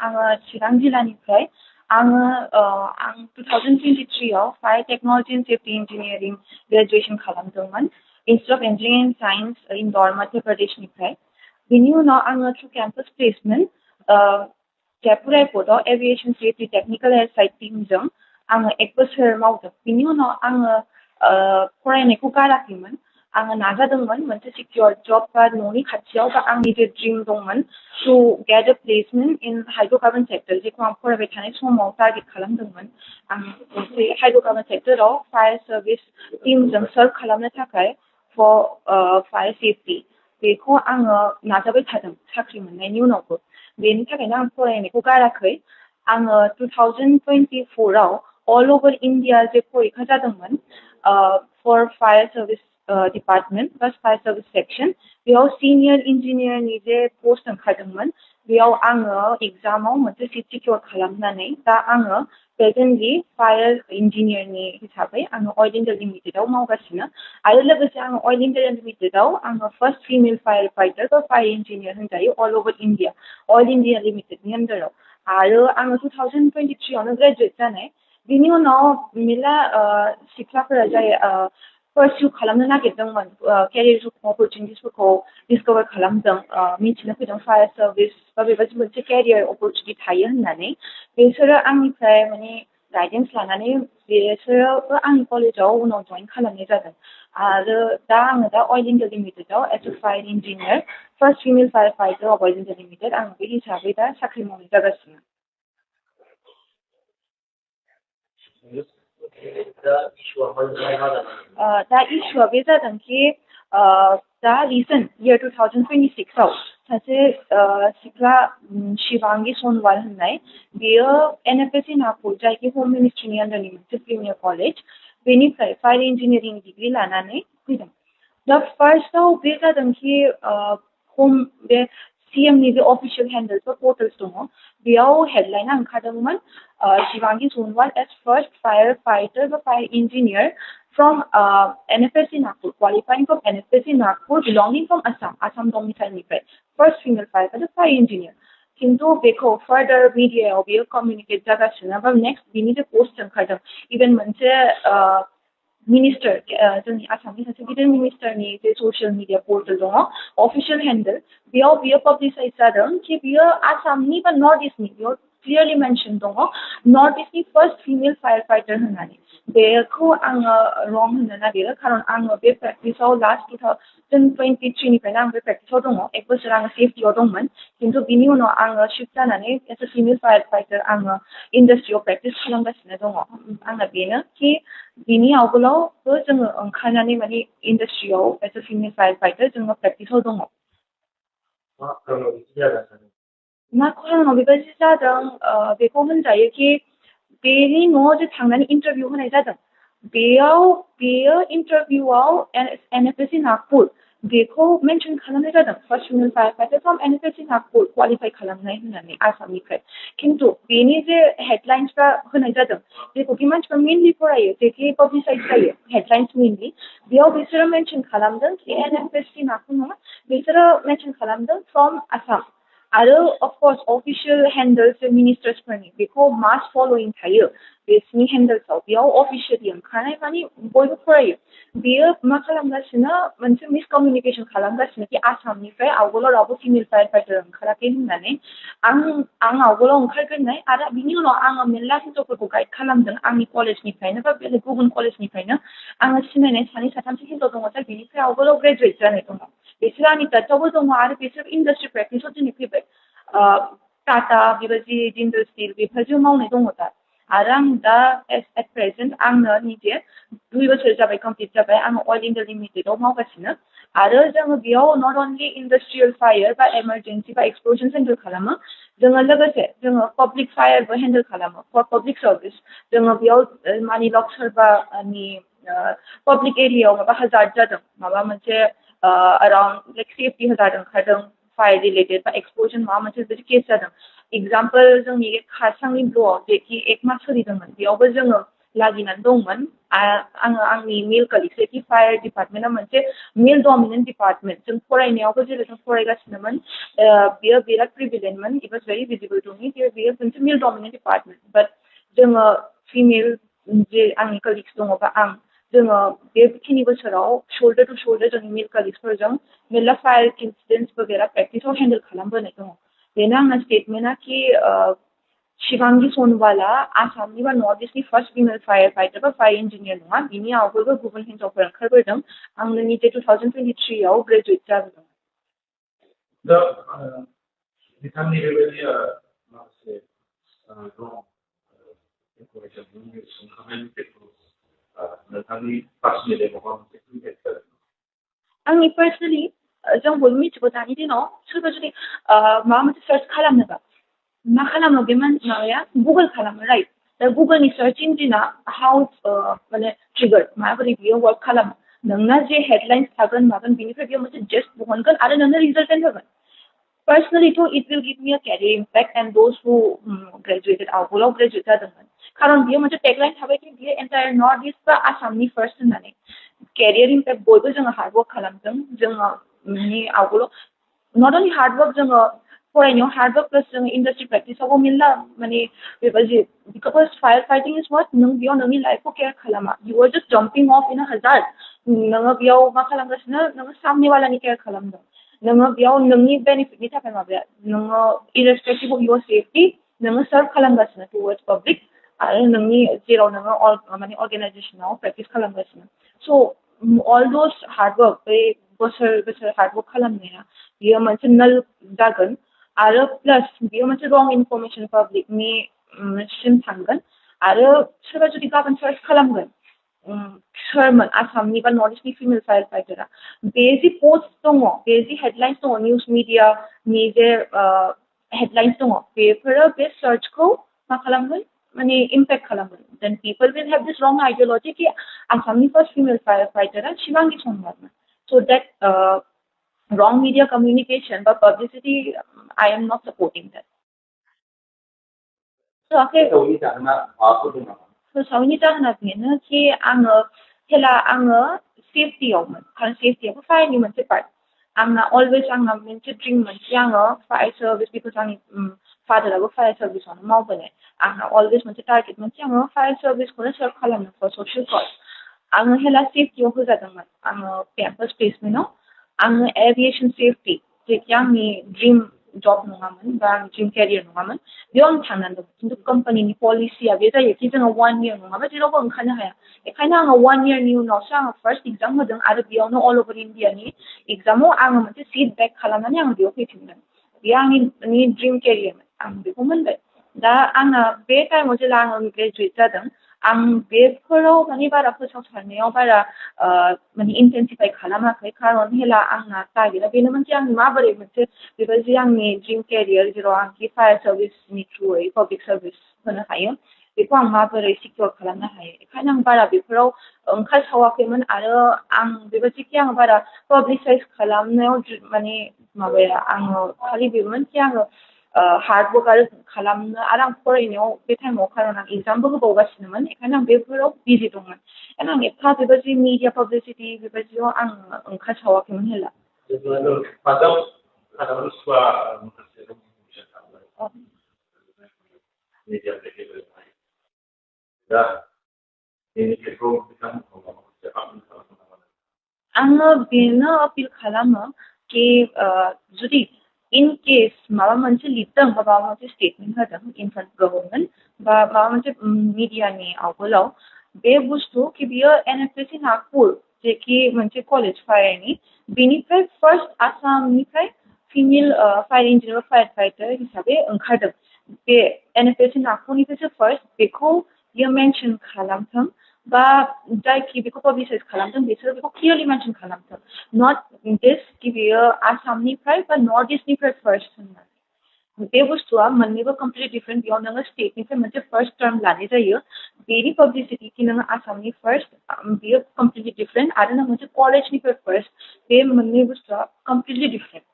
आङो चिरां जिल्लानिफ्राय आं 2023 आव fire technology and safety engineering graduation खालामदोंमोन institute of engineering science Indore Madhya प्रदेशनिफ्राय बेनि उनाव आङो थ्रु कैंपस प्लेसमेन्ट जयपुर एयारपोर्टआव aviation safety technical air side टीमजों आङो 1 बोसोर मावदों बेनि उनाव आङो फरायनायखौ गाराखैमोन आङो नाजादोंमोन मोनसे सिक्योर जब बा न'नि खाथियाव बा आंनि जे ड्रीम दंमोन to get a placement in hydrocarbon sector जेखौ आं फरायबाय थानाय समाव टारगेट खालामदोंमोन आं मोनसे हाइड्र'कार्बन सेक्टराव फायर सार्भिस टीमजों सार्भ खालामनो थाखाय फर फायर सेफ्टि बेखौ आङो नाजाबाय थादों साख्रि मोननायनि उनावबो बेनि थाखायनो आं फरायनायखौ गाराखै आङो 2024 आव ऑल ओवर इंडिया जे परीक्षा जादोंमोन फर फायर सर्विस डिपार्टमेंट बा फायर सर्विस सेक्शन बेयाव सिनियर इंजिनियरनि जे पोस्ट ओंखारदोंमोन बेयाव आङो एग्जामाव मोनसे सिट सिक्योर खालामनानै दा आङो प्रेजेन्टलि फायर इन्जिनियरनि हिसाबै आङो अइल इंडिया लिमिटेडआव मावगासिनो आरो लोगोसे आङो अइल इंडिया लिमिटेडआव आङो फर्स्ट फिमेल फायर फाइटर बा फायर इन्जिनियर होनजायो ऑल ओवर इंडिया अइल इंडिया लिमिटेडनि अंडराव आरो आङो 2023 आवनो ग्रेजुवेट जानाय बिनि उनाव मेरला सिख्लाफोरा जाय परसिउ खालामनो नागिरदोंमोन केरियर अपरचुनिटिसफोरखौ डिसकभार खालामदों मिथिनो फैदों फायर सार्भिस बा बेबायदि मोनसे केरियर अपरचुनिटि थायो होननानै बिसोरो आंनिफ्राय माने गाइडेन्स लानानै बिसोरो आंनि कलेजाव उनाव जइन खालामनाय जादों आरो दा आङो दा अइल इंडिया लिमिटेडआव as a fire engineer first female firefighter of oil India limited आं बे हिसाबै दा साख्रि मावनाय जागासिनो दा इशुआ बे जादों कि दा रिसेन्ट इयार 2026 आव सासे सिख्ला शिवांगी सोनवाल होननाय बेयो NFSC नागपुर जायखि होम मिनिस्ट्रिनि अंडरनि मोनसे प्रिमियर कलेज बेनिफ्राय फायर इन्जिनियारिं डिग्री लानानै फैदों दा फार्स्टआव बे जादों कि होम बे CMनि जे अफिशियल हेन्डल्स बा पोर्टल्स दङ बेयाव हेडलाइना ओंखारदोंमोन Shivangi Sonwal as first firefighter बा fire engineer from NFSC Nagpur, qualifying from NFSC Nagpur, belonging from Assam domicile first female firefighter, fire engineer. किंतु बेखौ फर्दर मीडियायाव बेयो कम्युनिकेट जागासिनो बा नेक्स्ट बिनि जे पोस्ट ओंखारदों इभेन मोनसे मिनिस्टार जोंनि आसामनि सासे गिदिर मिनिस्टारनि जे ससियेल मिडिया पोर्टल दङ अफिशियल हेन्डल बेयाव बियो पाब्लिसाइज जादों कि बियो आसामनि बा नर्थ इस्टनि बेयाव क्लियरलि मेनसन दङ नर्थ इस्टनि फर्स्ट फिमेल फायर फाइटर होननानै बेखौ आङो रं होननो नागिरो खारन आङो बे प्रेक्टिसाव लास्ट 2023 निफ्रायनो आं बे प्रेक्टिसाव दङ 1 बोसोर आङो सेफ्टियाव दंमोन किन्तु बिनि उनाव आङो शिफ्ट जानानै age a female fire fighter आङो इन्डास्ट्रियाव प्रेक्टिस खालामगासिनो दङ आंना बेनो कि बिनि आवगोलावबो जोङो ओंखारनानै माने इन्डास्ट्रियाव as a female firefighter जोङो प्रेक्टिसाव दङ मा खारनाव बेबायदि जादों बेखौ होनजायो कि बेनि न'आव जे थांनानै इन्टारभिउ होनाय जादों बेयो इन्टारभिउआव NFSC नागपुर बेखौ मेनसन खालामनाय जादों first female fire fighter from NFSC Nagpur qualify खालामनाय होननानै आसामनिफ्राय किन्तु बेनि जे हेडलाइन्सफ्रा होनाय जादों जेखौखि मानसिफ्रा मेनलि फरायो जेखि पाब्लिसाइज जायो हेडलाइन्स मेनलि बेयाव बिसोरो मेनसन खालामदों कि NFSC नागपुर नङा बिसोरो मेनसन खालामदों फ्रम आसाम आरो अफकर्स अफिशियल हेन्डल्स मिनिस्टार्सफोरनि बेखौ मास फलोइं थायो बिसोरनि हेन्डल्सआव बेयाव अफिसियेलि ओंखारनाय माने बयबो फरायो बेयो मा खालामगासिनो मोनसे मिसकमिउनिकेसन खालामगासिनो कि आसामनिफ्राय आवगोलाव रावबो फिमेल फायर फाइटर ओंखाराखै होननानै आं आवगोलाव ओंखारग्रोनाय आरो बिनि उनाव आङो मेरला हिन्जावफोरखौ गाइड खालामदों आंनि कलेजनिफ्रायनो बा बेलेग गुबुन कलेजनिफ्रायनो आङो सिनायनाय सानै साथामसो हिन्जाव दङ जाय बेनिफ्राय आवगोलाव ग्रेजुवेट जानाय दङ बिसोर आंनि टाचावबो दङ आरो बिसोर इन्डास्ट्रि प्रेक्टिसाव दिनै फैबाय टाटा बेबायदि जिन्दल स्टिल बेफोरजों मावनाय दङ दा आरो आं दा एट प्रेजेन्ट आंनो निजे 2 बोसोर जाबाय कमप्लिट जाबाय आङो अइल इंडिया लिमिटेडआव मावगासिनो आरो जोङो बेयाव नट अनलि इन्डास्ट्रियल फायर बा इमारजेन्सि बा एक्सप्ल'जन हेन्डेल खालामो जोङो लोगोसे जोङो पाब्लिक फायरबो हेन्डेल खालामो फर पाब्लिक सार्भिस जोङो बेयाव मानि लक सोरबानि पाब्लिक एरियायाव माबा हाजार्ड जादों माबा मोनसे अराउन्ड लाइक सेफ्टि हाजार्ड ओंखारदों फायर रिलेटेड बा एक्सप्ल'जन माबा मोनसे बेबायदि केस जादों एग्जाम्पल जोंनि खारसांनि ब्ल'आव जेखि 1 मास सोलिदोंमोन बेयावबो जोङो लागिनानै दंमोन आङो आंनि मेल कलिग्स कि फायर डिपार्टमेन्टआ मोनसे मेल डमिनेन्ट डिपार्टमेन्ट जों फरायनायावबो जेरै जों फरायगासिनोमोन बेयो बिराद प्रिभिलेन्टमोन it was very visible to me बेयो मोनसे मेल डमिनेन्ट डिपार्टमेन्ट बाट जोङो फिमेल जे आंनि कलिग्स दङ बा आं जोङो बेखिनि बोसोराव शोल्डर टु शोल्डर जोंनि मेल कलिग्सफोरजों मेरला फायर इन्सिडेन्ट्स वगैरह प्रेक्टिसाव हेन्डेल खालामबोनाय दङ बेनो आंना स्टेटमेन्टआ कि शिवांगी सोनवाला आसामनि बा नर्थ इस्टनि फार्स्ट फिमेल फायर फाइटर बा फायर इन्जिनियार नङा बिनि आवगोलबो गुबुन हिन्जावफोर ओंखारबोदों आंनो निजे 2023 आव ग्रेजुवेट जाबोदों दा बिथांनि बेबायदि माखासे दं इनफरमेसन सोंखांनायनि खेत्रआव नोंथांनि पार्सनेलि माबा मोनसे क्रिएट जादों आंनि पार्सनेलि जों बयबो मिथिगौ दानि दिनाव सोरबा जुदि माबा मोनसे सार्च खालामनोबा मा खालामो बे माबाया गुगल खालामो राइट दा गुगलनि सार्च इन्जिना हाउ माने ट्रिगार माबोरै बियो वर्क खालामो नोंना जे हेडलाइन्स थागोन मागोन बिनिफ्राय बेयाव मोनसे जेस्ट बहनगोन आरो नोंनो रिजाल्टेन्ट होगोन पर्सनेलिथ' it will give me a career impact and those who graduated आवगोलाव graduate जादोंमोन खारन बियो मोनसे टेगलाइन थाबाय कि बियो एन्टायर नर्थ इस्ट बा आसामनि फार्स्ट होननानै केरियर इम्पेक्ट बयबो जोङो हार्डवर्क खालामदों जोङो आवगोलाव नट अनलि हार्डवर्क जोङो फरायनायाव हार्डवर्क प्लास जोङो इन्डास्ट्रि प्रेक्टिसावबो मेरला माने बेबायदि because fire fighting is what नों बेयाव नोंनि लाइफखौ केयार खालामा इउ आर जास्ट जम्पिं अफ इन अ हाजार नोङो बेयाव मा खालामगासिनो नोङो सामनेवालानि केयार खालामदों नोङो बेयाव नोंनि बेनिफिटनि थाखाय माबाया नोङो इरेसपेक्टिभ अफ इयर सेफ्टि नोङो सार्भ खालामगासिनो टुवर्ड्स पाब्लिक आरो नोंनि जेराव नोङो माने अर्गेनाइजेसनाव प्रेक्टिस खालामगासिनो स' अल दोज हार्डवर्क बे बोसोर बोसोर हार्डवर्क खालामनाया बियो मोनसे नल जागोन आरो प्लास बियो मोनसे रं इनफरमेसन पाब्लिकनि सिम थांगोन आरो सोरबा जुदि गाबोन सार्च खालामगोन सोरमोन आसामनि बा नर्थ इस्टनि फिमेल फायर फाइटारा बे जि पोस्ट दङ बे जि हेडलाइन्स दङ निउज मिडियानि जे हेडलाइन्स दङ बेफोरो बे सार्चखौ मा खालामगोन माने इम्पेक्ट खालामगोन देन पिपल विल हेभ दिस रं आइडियोलॉजी कि आसामनि फार्स्ट फिमेल फायर फाइटारा शिवांगी सोनवालमोन so that wrong media communication but publicity I am not supporting that so सावनि जाहोना बेनो कि आङो हेला आङो सेफ्टियावमोन खारन सेफ्टियाबो फायरनि मोनसे पार्ट आंना अलवेज आंना मोनसे ड्रिममोन कि आङो फायर सार्भिस बिकज आंनि फादाराबो फायर सार्भिसावनो मावबोनाय आंना अलवेज मोनसे टारगेटमोन कि आङो फायर सार्भिसखौनो सार्भ खालामनो फर ससियेल कज आङो हेला सेफ्टियाव होजादोंमोन आङो केम्पास प्लेसमेन्टआव आङो एभिएसन सेफ्टि जेखि आंनि ड्रिम जब नङामोन बा आंनि ड्रिम केरियर नङामोन बेयाव आं थांनानै दं खिन्थु कम्पानिनि पलिसिया बे जायो कि जोङो 1 इयार नङाबा जेरावबो ओंखारनो हाया बेखायनो आङो 1 इयारनि उनावसो आङो फार्स्ट एग्जाम होदों आरो बेयावनो अल अभार इन्डियानि एग्जामाव आङो मोनसे सिट बेक खालामनानै आङो बेयाव फैफिनदों बेयो आंनि ड्रिम केरियरमोन आं बेखौ मोनबाय दा आंना बे टाइमाव जेला आङो ग्रेजुवेट जादों आं बेफोराव माने बारा फोसावसारनायाव बारा माने इन्टेन्सिफाइ खालामाखै खारन हेला आंना टारगेटआ बेनोमोन कि आं माबोरै मोनसे बेबायदि आंनि ड्रिम केरियर जेराव आं कि फायर सार्भिसनि थ्रुयै पाब्लिक सार्भिस होनो हायो बेखौ आं माबोरै सिकिउर खालामनो हायो बेखायनो आं बारा बेफोराव ओंखारसावाखैमोन आरो आं बेबायदि कि आं बारा पाब्लिसाइज खालामनायाव माने माबाया आङो खालि बेमोन कि आङो हार्डवर्क आरो खालामनो आरो आं फरायनायाव बे टाइमाव खारन आं एग्जामबो होबावगासिनोमोन बेखायनो आं बेफोराव बिजि दंमोन आं एफा बेबायदि मिडिया पाब्लिसिटि बेबायदियाव आं ओंखारसावाखैमोन हेला आङो बेनो अपिल खालामो कि जुदि इन केस माबा मोनसे लिरदों बा माबा मोनसे स्टेटमेन्ट होदों इन फ्रन्ट गभर्नमेन्ट बा माबा मोनसे मिडियानि आवगोलाव बे बुस्थु कि बियो एनएफएससि नागपुर जेखि मोनसे कलेज फायरनि बेनिफ्राय फार्स्ट आसामनिफ्राय female fire engineer fire fighter हिसाबै ओंखारदों बे एनएफएससि नागपुरनिफ्रायसो फार्स्ट बेखौ बियो मेनसन खालामथों बा जायखि बेखौ पाब्लिसाइज खालामदों बिसोरो बेखौ क्लियारलि मेनसन खालामथों नट दिस कि बेयो आसामनिफ्राय बा नर्थ इस्टनिफ्राय फार्स्ट होननानै बे बुस्थुआ मोननैबो कमप्लिटलि डिफरेन्ट बेयाव नोङो स्टेटनिफ्राय मोनसे फार्स्ट टार्म लानाय जायो बेनि पाब्लिसिटि कि नोङो आसामनि फार्स्ट बेयो कमप्लिटलि डिफरेन्ट आरो नों मोनसे कलेजनिफ्राय फार्स्ट बे मोननै बुस्थुआ कमप्लिटलि डिफरेन्ट